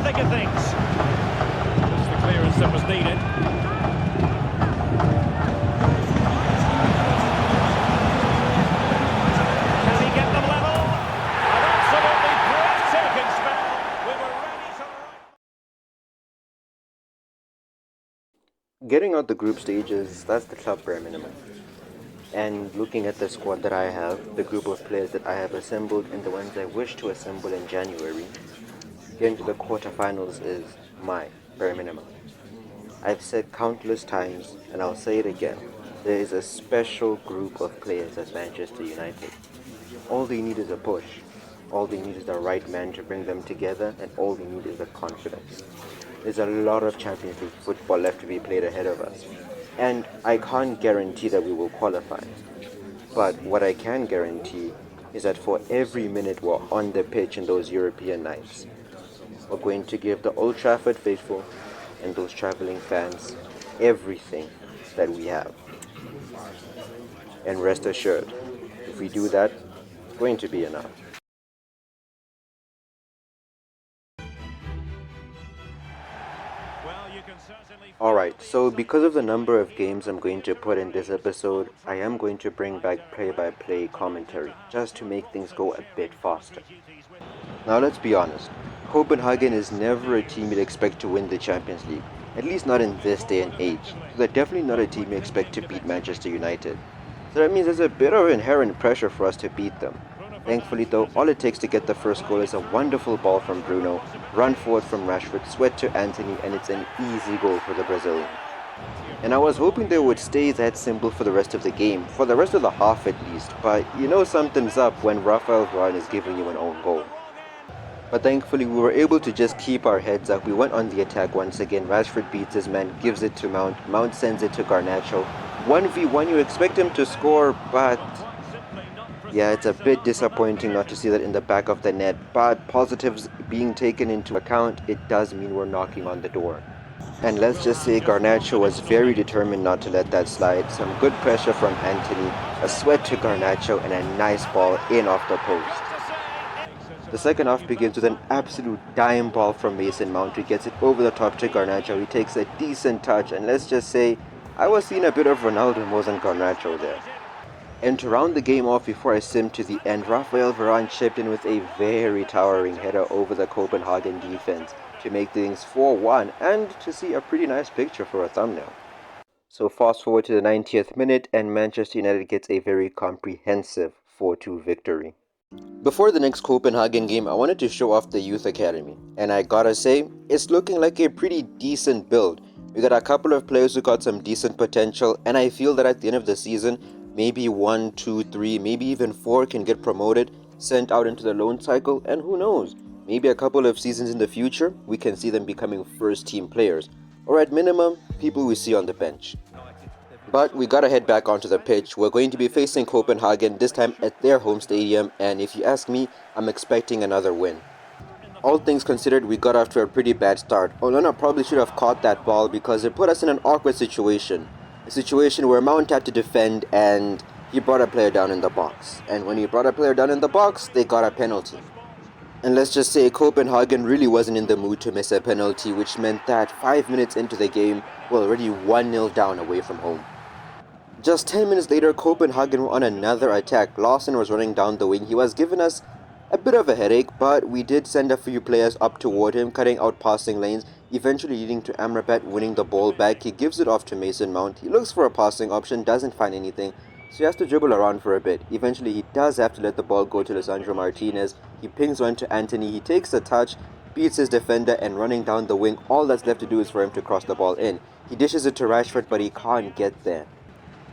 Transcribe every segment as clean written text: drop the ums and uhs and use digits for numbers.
thick of things. Just the clearance that was needed. Can he get them level? An absolutely breathtaking spell. We were ready to... Getting out the group stages, that's the club bare minimum. And looking at the squad that I have, the group of players that I have assembled and the ones I wish to assemble in January, getting to the quarterfinals is my bare minimum. I've said countless times, and I'll say it again, there is a special group of players at Manchester United. All they need is a push. All they need is the right man to bring them together, and all they need is the confidence. There's a lot of Champions League football left to be played ahead of us. And I can't guarantee that we will qualify. But what I can guarantee is that for every minute we're on the pitch in those European nights, we're going to give the Old Trafford faithful and those traveling fans everything that we have. And rest assured, if we do that, it's going to be enough. Alright, so because of the number of games I'm going to put in this episode, I am going to bring back play-by-play commentary, just to make things go a bit faster. Now let's be honest, Copenhagen is never a team you'd expect to win the Champions League, at least not in this day and age, so they're definitely not a team you expect to beat Manchester United. So that means there's a bit of inherent pressure for us to beat them. Thankfully though, all it takes to get the first goal is a wonderful ball from Bruno, run forward from Rashford, sweat to Anthony, and it's an easy goal for the Brazilian. And I was hoping they would stay that simple for the rest of the game, for the rest of the half at least, but you know something's up when Rafael Varane is giving you an own goal. But thankfully we were able to just keep our heads up. We went on the attack once again. Rashford beats his man, gives it to Mount, Mount sends it to Garnacho. 1v1, you expect him to score, but yeah, it's a bit disappointing not to see that in the back of the net, but positives being taken into account, it does mean we're knocking on the door. And let's just say Garnacho was very determined not to let that slide. Some good pressure from Anthony, a sweat to Garnacho, and a nice ball in off the post. The second half begins with an absolute dime ball from Mason Mount, who gets it over the top to Garnacho. He takes a decent touch, and let's just say, I was seeing a bit of Ronaldo more than Garnacho there. And to round the game off before I sim to the end, Rafael Varane chipped in with a very towering header over the Copenhagen defense to make things 4-1 and to see a pretty nice picture for a thumbnail. So fast forward to the 90th minute and Manchester United gets a very comprehensive 4-2 victory. Before the next Copenhagen game, I wanted to show off the youth academy. And I gotta say, it's looking like a pretty decent build. We got a couple of players who got some decent potential, and I feel that at the end of the season, maybe 1, 2, 3, maybe even 4 can get promoted, sent out into the loan cycle, and who knows, maybe a couple of seasons in the future, we can see them becoming first team players, or at minimum, people we see on the bench. But we gotta head back onto the pitch. We're going to be facing Copenhagen, this time at their home stadium, and if you ask me, I'm expecting another win. All things considered, we got off to a pretty bad start. Onana probably should have caught that ball because it put us in an awkward situation. A situation where Mount had to defend and he brought a player down in the box. And when he brought a player down in the box, they got a penalty. And let's just say Copenhagen really wasn't in the mood to miss a penalty, which meant that 5 minutes into the game, we're already 1-0 down away from home. Just 10 minutes later, Copenhagen were on another attack. Lawson was running down the wing. He was giving us a bit of a headache, but we did send a few players up toward him, cutting out passing lanes, eventually leading to Amrabat winning the ball back. He gives it off to Mason Mount. He looks for a passing option, doesn't find anything, so he has to dribble around for a bit. Eventually, he does have to let the ball go to Lisandro Martinez. He pings one to Anthony. He takes the touch, beats his defender, and running down the wing, all that's left to do is for him to cross the ball in. He dishes it to Rashford, but he can't get there.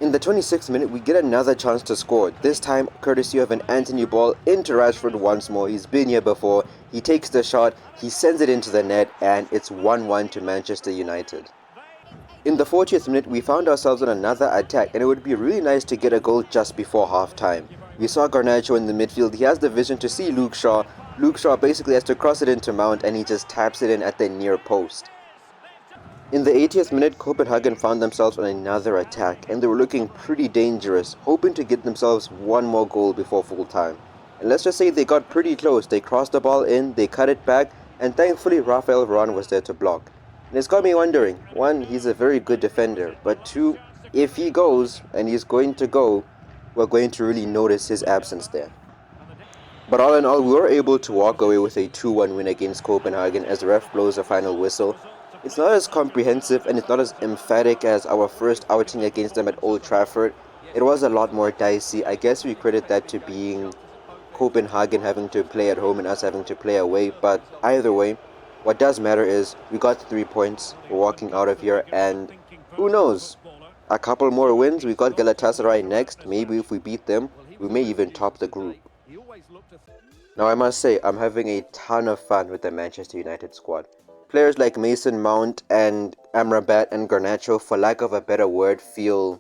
In the 26th minute, we get another chance to score, this time courtesy of an Anthony ball into Rashford once more. He's been here before, he takes the shot, he sends it into the net, and it's 1-1 to Manchester United. In the 40th minute, we found ourselves on another attack, and it would be really nice to get a goal just before half-time. We saw Garnacho in the midfield. He has the vision to see Luke Shaw. Luke Shaw basically has to cross it into Mount, and he just taps it in at the near post. In the 80th minute, Copenhagen found themselves on another attack, and they were looking pretty dangerous, hoping to get themselves one more goal before full time. And let's just say they got pretty close. They crossed the ball in, they cut it back, And thankfully Rafael Varane was there to block. And it's got me wondering, one, he's a very good defender, but two, if he goes, and he's going to go, we're going to really notice his absence there. But all in all, we were able to walk away with a 2-1 win against Copenhagen as the ref blows a final whistle. It's not as comprehensive and it's not as emphatic as our first outing against them at Old Trafford. It was a lot more dicey. I guess we credit that to being Copenhagen having to play at home and us having to play away. But either way, what does matter is we got the 3 points. We're walking out of here, and who knows? A couple more wins. We got Galatasaray next. Maybe if we beat them, we may even top the group. Now I must say, I'm having a ton of fun with the Manchester United squad. Players like Mason Mount and Amrabat and Garnacho, for lack of a better word, feel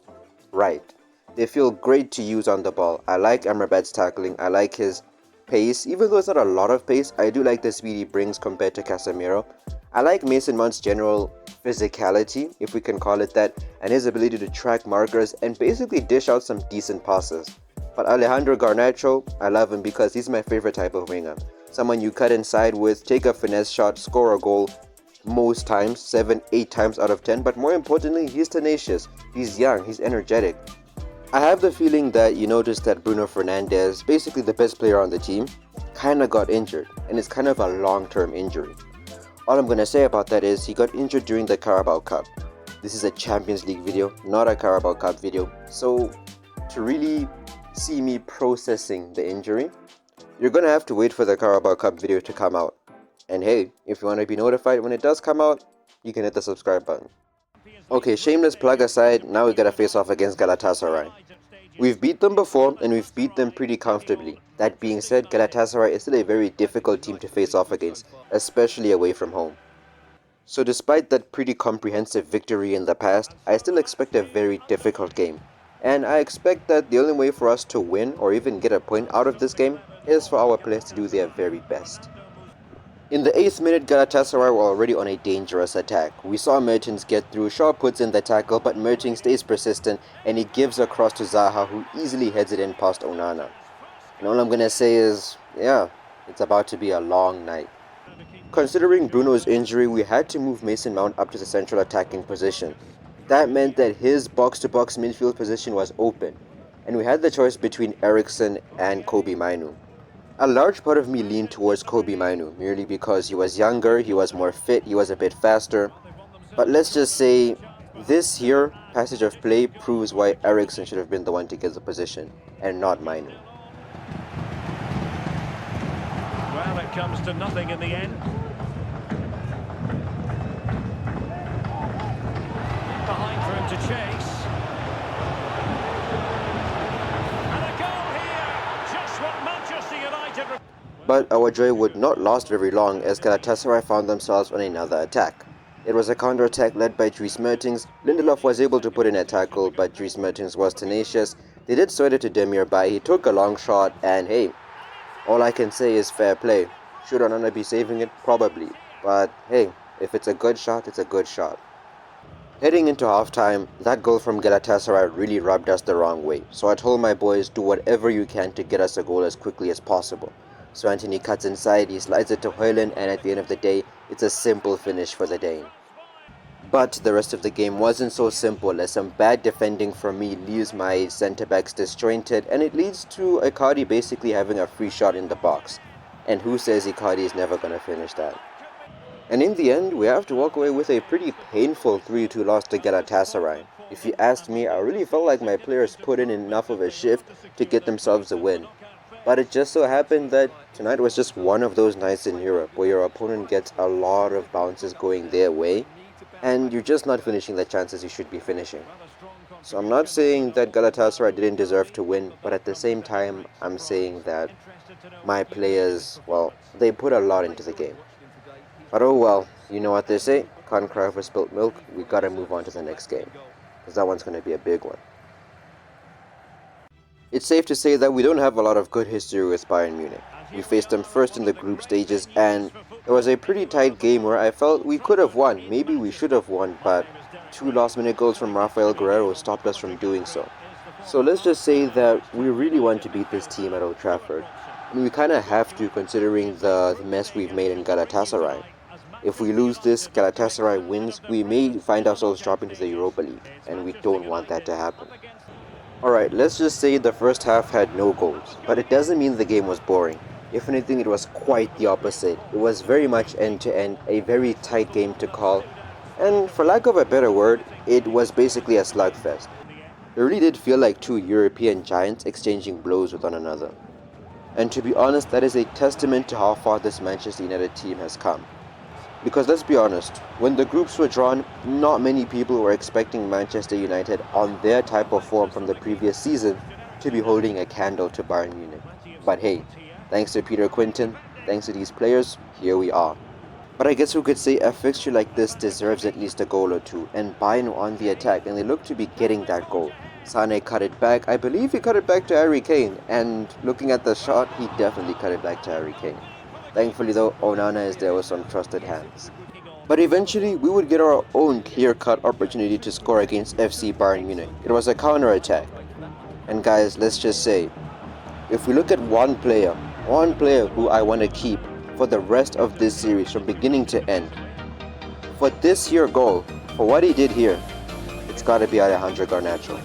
right. They feel great to use on the ball. I like Amrabat's tackling, I like his pace. Even though it's not a lot of pace, I do like the speed he brings compared to Casemiro. I like Mason Mount's general physicality, if we can call it that, and his ability to track markers and basically dish out some decent passes. But Alejandro Garnacho, I love him because he's my favorite type of winger. Someone you cut inside with, take a finesse shot, score a goal most times, 7-8 times out of 10. But more importantly, he's tenacious, he's young, he's energetic. I have the feeling that you noticed that Bruno Fernandes, basically the best player on the team, kinda got injured, and it's kind of a long-term injury. All I'm gonna say about that is he got injured during the Carabao Cup. This is a Champions League video, not a Carabao Cup video. So to really see me processing the injury, you're gonna have to wait for the Carabao Cup video to come out. And hey, if you want to be notified when it does come out, you can hit the subscribe button. Okay, shameless plug aside, now we gotta face off against Galatasaray. We've beat them before and we've beat them pretty comfortably. That being said, Galatasaray is still a very difficult team to face off against, especially away from home. So despite that pretty comprehensive victory in the past, I still expect a very difficult game. And I expect that the only way for us to win or even get a point out of this game is for our players to do their very best. In the 8th minute, Galatasaray were already on a dangerous attack. We saw Mertens get through, Shaw puts in the tackle, but Mertens stays persistent and he gives across to Zaha, who easily heads it in past Onana. And all I'm gonna say is, yeah, it's about to be a long night. Considering Bruno's injury, we had to move Mason Mount up to the central attacking position. That meant that his box-to-box midfield position was open, and we had the choice between Eriksen and Kobbie Mainoo. A large part of me leaned towards Kobbie Mainoo, merely because he was younger, he was more fit, he was a bit faster. But let's just say, this here passage of play proves why Eriksen should have been the one to get the position, and not Mainoo. Well, it comes to nothing in the end. Behind for him to chase. And a goal here! Just what Manchester United... But our joy would not last very long as Galatasaray found themselves on another attack. It was a counter-attack led by Dries Mertens. Lindelof was able to put in a tackle, but Dries Mertens was tenacious. They did sweat it to Demir Bay. He took a long shot, and hey, all I can say is fair play. Should Onana be saving it? Probably. But hey, if it's a good shot, it's a good shot. Heading into halftime, that goal from Galatasaray really rubbed us the wrong way. So I told my boys, do whatever you can to get us a goal as quickly as possible. So Anthony cuts inside, he slides it to Højlund, and at the end of the day, it's a simple finish for the Dane. But the rest of the game wasn't so simple, as some bad defending from me leaves my centre-backs disjointed, and it leads to Icardi basically having a free shot in the box. And who says Icardi is never going to finish that? And in the end, we have to walk away with a pretty painful 3-2 loss to Galatasaray. If you asked me, I really felt like my players put in enough of a shift to get themselves a win. But it just so happened that tonight was just one of those nights in Europe where your opponent gets a lot of bounces going their way, and you're just not finishing the chances you should be finishing. So I'm not saying that Galatasaray didn't deserve to win, but at the same time, I'm saying that my players, well, they put a lot into the game. But oh well, you know what they say, can't cry over spilt milk, we gotta move on to the next game, because that one's gonna be a big one. It's safe to say that we don't have a lot of good history with Bayern Munich. We faced them first in the group stages, and it was a pretty tight game where I felt we could have won, maybe we should have won, but 2 last-minute goals from Rafael Guerreiro stopped us from doing so. So let's just say that we really want to beat this team at Old Trafford. I mean, we kind of have to, considering the mess we've made in Galatasaray. If we lose this, Galatasaray wins, we may find ourselves dropping to the Europa League, and we don't want that to happen. Alright, let's just say the first half had no goals, but it doesn't mean the game was boring. If anything, it was quite the opposite. It was very much end-to-end, a very tight game to call, and for lack of a better word, it was basically a slugfest. It really did feel like two European giants exchanging blows with one another. And to be honest, that is a testament to how far this Manchester United team has come. Because let's be honest, when the groups were drawn, not many people were expecting Manchester United on their type of form from the previous season to be holding a candle to Bayern Munich. But hey, thanks to Peter Quinton, thanks to these players, here we are. But I guess we could say a fixture like this deserves at least a goal or two, and Bayern were on the attack and they look to be getting that goal. Sane cut it back, I believe he cut it back to Harry Kane, and looking at the shot, he definitely cut it back to Harry Kane. Thankfully though, Onana is there with some trusted hands. But eventually, we would get our own clear-cut opportunity to score against FC Bayern Munich. It was a counter-attack. And guys, let's just say, if we look at one player who I want to keep for the rest of this series from beginning to end, for this here goal, for what he did here, it's got to be Alejandro Garnacho.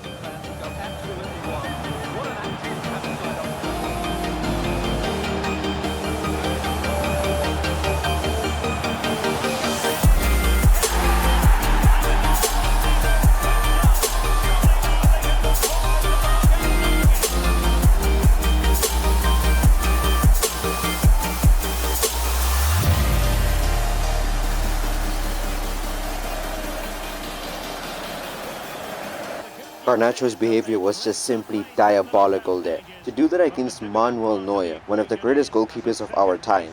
Garnacho's behavior was just simply diabolical there. To do that against Manuel Neuer, one of the greatest goalkeepers of our time,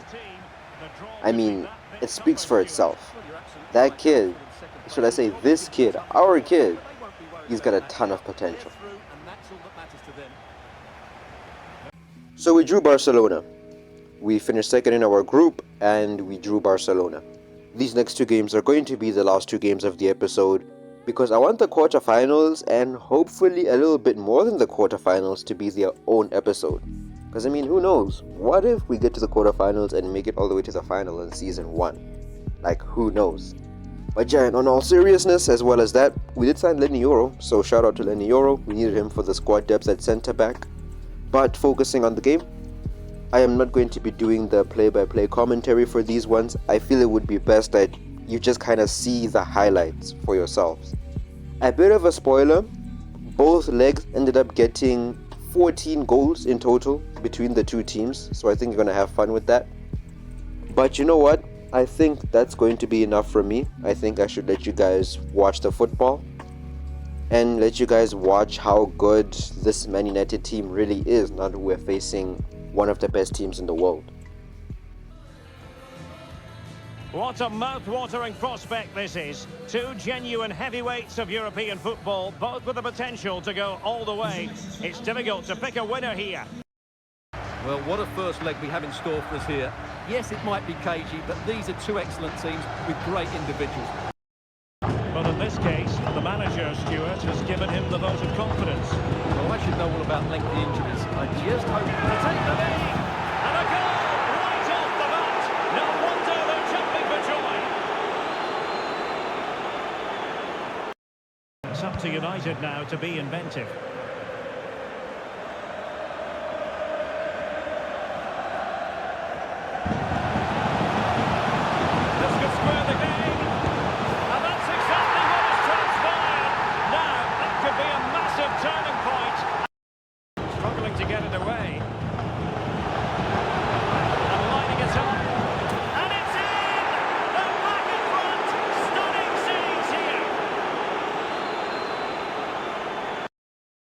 I mean, it speaks for itself. That kid, should I say this kid, our kid, he's got a ton of potential. So we drew Barcelona. We finished second in our group and we drew Barcelona. These next two games are going to be the last two games of the episode, because I want the quarterfinals and hopefully a little bit more than the quarterfinals to be their own episode. Because I mean, who knows? What if we get to the quarterfinals and make it all the way to the final in season 1? Like, who knows? But yeah, and on all seriousness, as well as that, we did sign Lenny Yoro, so shout out to Lenny Yoro. We needed him for the squad depth at centre back. But focusing on the game, I am not going to be doing the play-by-play commentary for these ones. I feel it would be best that you just kind of see the highlights for yourselves. A bit of a spoiler, both legs ended up getting 14 goals in total between the two teams, so I think you're going to have fun with that. But you know what? I think that's going to be enough from me. I think I should let you guys watch the football and let you guys watch how good this Man United team really is now that we're facing one of the best teams in the world. What a mouth-watering prospect this is. Two genuine heavyweights of European football, both with the potential to go all the way. It's difficult to pick a winner here. Well, what a first leg we have in store for us here. Yes, it might be cagey, but these are two excellent teams with great individuals. But in this case, the manager, Stuart, has given him the vote of confidence. Well, I should know all about lengthy injuries. I just hope To take the lead! And a goal right off the bat! No wonder they're jumping for joy! It's up to United now to be inventive. This could square the game. And that's exactly what has transpired. Now, that could be a massive turning point. Struggling to get it away. And lining it up. And it's in! They're back in front. Stunning scenes here.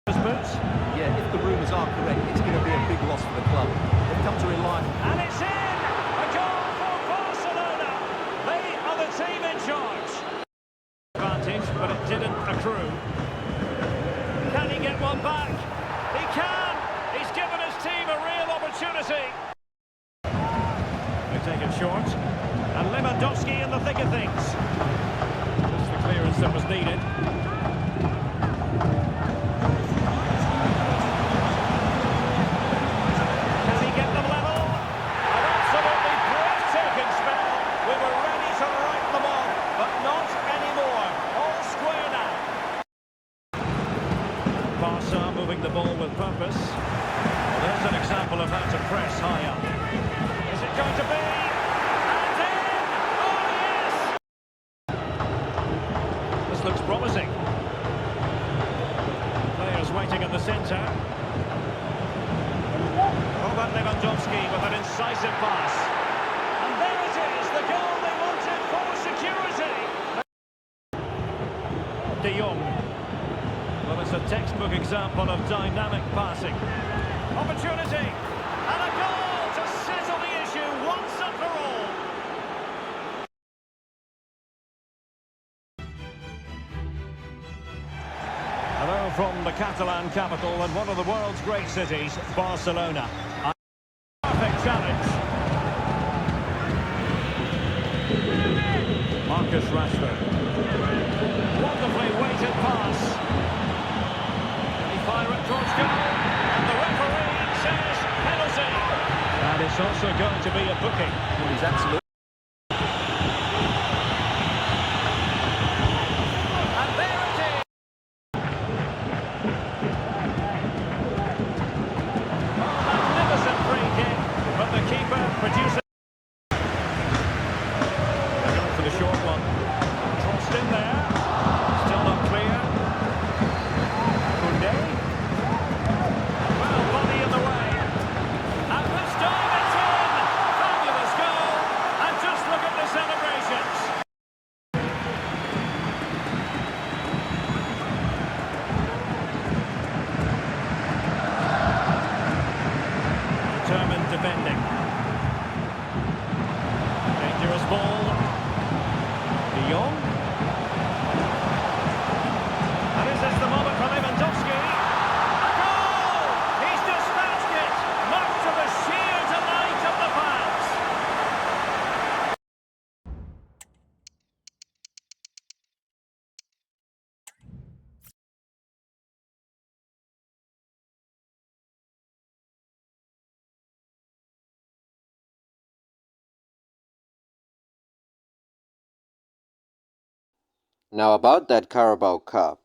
His boots. yeah, if the rumours are correct, it's going to be a big loss for the club. They've come to rely. And it's in! A goal for Barcelona. They are the team in charge. Advantage, but it didn't accrue. Can he get one back? He can! He's given his team a real opportunity. They take it short. And Lewandowski in the thick of things. Just the clearance that was needed. Can he get them ball with purpose. Well, there's an example of how to press high up. Is it going to be? And in! Oh, yes! This looks promising. Players waiting in the centre. Robert Lewandowski with an incisive pass. And there it is, the goal they wanted for security. De Jong. Well, it's a textbook example of dynamic passing. Opportunity. And a goal to settle the issue once and for all. Hello from the Catalan capital and one of the world's great cities, Barcelona. Perfect challenge. Marcus Rashford. Wonderfully weighted pass. Can he fire it towards goal? And the referee says penalty. And it's also going to be a booking. Well, he's absolutely... And there it is. Oh, magnificent free kick. But the keeper produces... They're going for the short one. Crossed in there. Still not clear. Koundé. Well, body in the way. And this time it's in! Fabulous goal! And just look at the celebrations. Determined defending. Dangerous ball. De Jong. And is this the moment for Lewandowski? A goal! He's dispatched it! Much to the sheer delight of the fans. Now about that Carabao Cup,